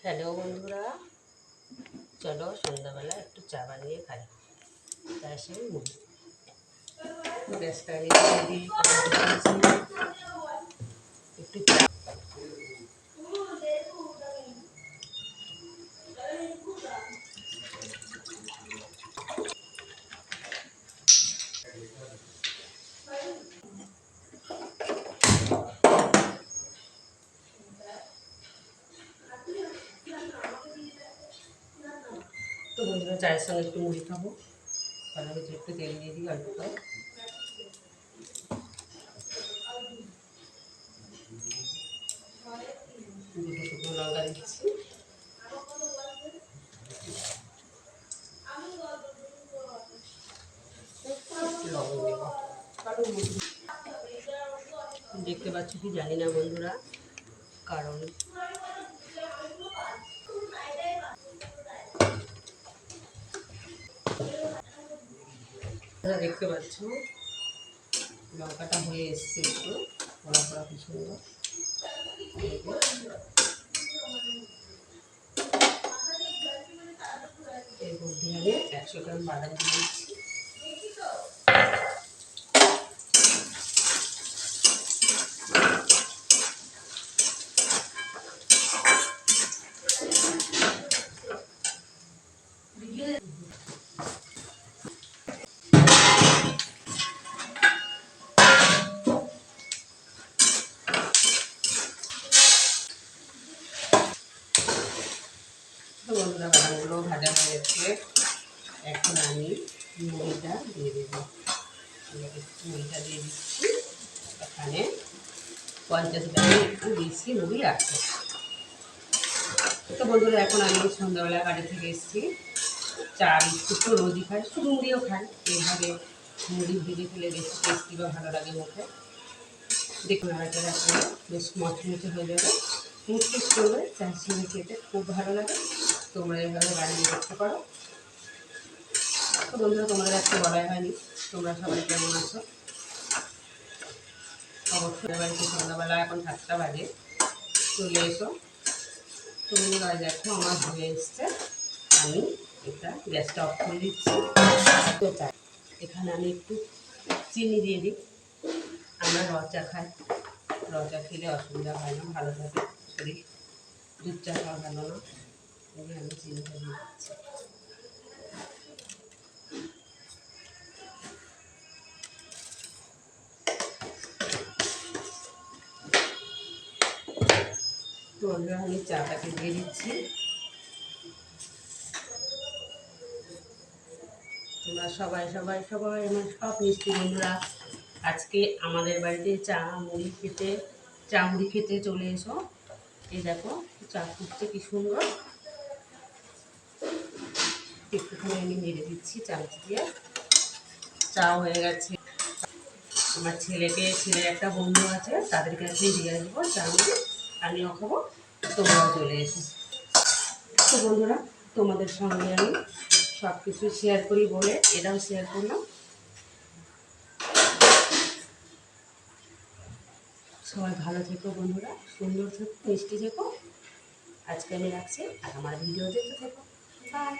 Hello বন্ধুরা, চলো সন্ধ্যাবেলা একটু চা বানিয়ে খাই। তার সঙ্গে মুড়ি। গ্যাসটা দিয়ে দিই, একটু চা। তো বন্ধুরা, চায়ের সঙ্গে একটু মুড়ি খাবো। তার ভিতরে একটু তেল দিয়ে দিই অল্প করে। দুটো শুকনো লঙ্কা দিচ্ছি। লবণ দেব। দেখতে পাচ্ছ কি জানি না বন্ধুরা, কারণ দেখতে পাচ্ছ লঙ্কাটা হয়ে এসছে, একটু পোড়া পোড়া কি সুন্দর। এর মধ্যে আমি 100 গ্রাম বাদাম দিয়ে দিচ্ছি। তো বন্ধুরা, বাদামগুলো ভাজা হয়ে গেছে। এখন আমি মুড়িটা দিয়ে দেবো। মুড়িটা দিয়ে দিচ্ছি। এখানে 50 গ্রামের একটু বেশি মুড়ি আছে। তো বন্ধুরা, এখন আমি সন্ধ্যাবেলা বাড়ি থেকে এসেছি। চা বিস্কুট তো রোজই খাই, শুধু মুড়িও খাই। এইভাবে মুড়ি ভেজে ফেলে বেশি টেস্টি বা ভালো লাগে মুখে। দেখুন, আরেকটা রাখলে বেশ মচমচে হয়ে যাবে, মুচমুচ করবে। চায়ের সঙ্গে খেতে খুব ভালো লাগে। তোমরা এইভাবে বানিয়ে দেখতে পারো। তো বন্ধুরা, তোমাদের আজকে বলাই হয়নি, তোমরা সবাই কেমন আছো? অবশ্যই বাড়িতে সন্ধ্যাবেলা এখন 7টা বাজে, চলে এসো। তো বন্ধুরা, দেখো আমার হয়ে এসছে। আমি এটা গ্যাসটা অফ করে দিচ্ছি। তো চাই এখানে আমি একটু চিনি দিয়ে দিই। আমরা রচা খাই, রচা খেলে অসুবিধা হয় না, ভালো থাকে শরীর। দুধ চা খাওয়া ভালো না, আমি চিনিটা দিয়ে দিচ্ছি। তো আমি চাটাকে দিয়ে দিচ্ছি। তোমরা সবাই সবাই সবাই আমার সব মিষ্টি বন্ধুরা আজকে আমাদের বাড়িতে চা মুড়ি খেতে চলে এসো। এই দেখো চা ফুটছে কি সুন্দর। একটুখানি আমি নেড়ে দিচ্ছি চামচ দিয়ে। চা হয়ে গেছে। আমার ছেলের একটা বন্ধু আছে, তাদের কাছে দিয়ে আসবো চা মুড়ি, আমিও খাবো, তোমরাও চলে এসো। তো বন্ধুরা, তোমাদের সঙ্গে আমি সব কিছু শেয়ার করি বলে এটাও শেয়ার করলাম। সবাই ভালো থেকো বন্ধুরা, সুন্দর থেকো, মিষ্টি থেকো। আজকে আমি রাখছি, আর আমার ভিডিও দেখতে থেকো। বাই।